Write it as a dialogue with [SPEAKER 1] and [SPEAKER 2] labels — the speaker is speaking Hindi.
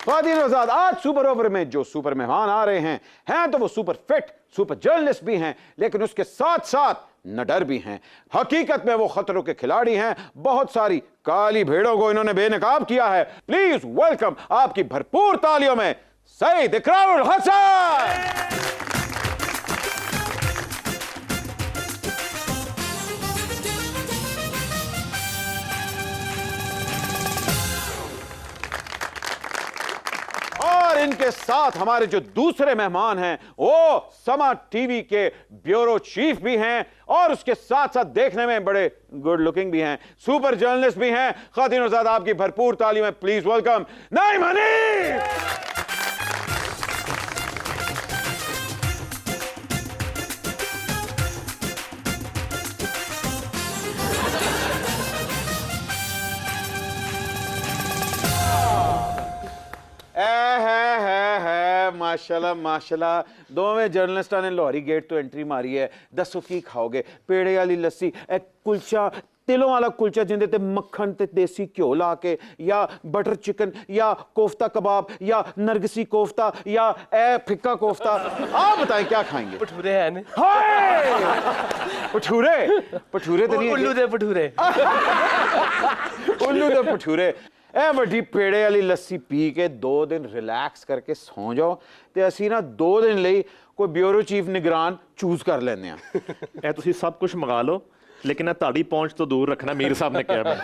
[SPEAKER 1] ख्वातीन हज़रात, आज सुपर ओवर में जो सुपर मेहमान आ रहे हैं तो वो सुपर फिट सुपर जर्नलिस्ट भी हैं, लेकिन उसके साथ साथ निडर भी हैं। हकीकत में वो खतरों के खिलाड़ी हैं। बहुत सारी काली भेड़ों को इन्होंने बेनकाब किया है। प्लीज वेलकम आपकी भरपूर तालियों में सईद इकरारुल हसन। और इनके साथ हमारे जो दूसरे मेहमान हैं वो समा टीवी के ब्यूरो चीफ भी हैं और उसके साथ साथ देखने में बड़े गुड लुकिंग भी हैं, सुपर जर्नलिस्ट भी हैं। ख्वातीन और ज़ादा आपकी भरपूर ताली में प्लीज वेलकम नईम हनीफ। माशाल्लाह माशाल्लाह, दोवें जर्नलिस्टां ने लाहौरी गेट तो एंट्री मारी है। दसो की खाओगे? पेड़े वाली लस्सी, कुलचा, तिलों वाला कुलचा जिंदे ते मक्खन ते देसी घ्यो ला के, या बटर चिकन, या कोफ्ता कबाब, या नरगिसी कोफ्ता, या फिक्का कोफ्ता। आप बताएं क्या खाएंगे?
[SPEAKER 2] भटूरे हैं ना?
[SPEAKER 1] भटूरे भटूरे तो नहीं,
[SPEAKER 2] उल्लू दे भटूरे।
[SPEAKER 1] उल्लू दे भटूरे। ए वड्डी पेड़े वाली लस्सी पी के 2 दिन रिलैक्स करके सौ जाओ ते असी ना 2 दिन ਲਈ कोई ब्यूरो चीफ निगरान चूज कर लेने
[SPEAKER 3] ए तुसी सब कुछ मंगा लो, लेकिन ताड़ी पहुंच तो दूर रखना, मीर साहब ने कहा।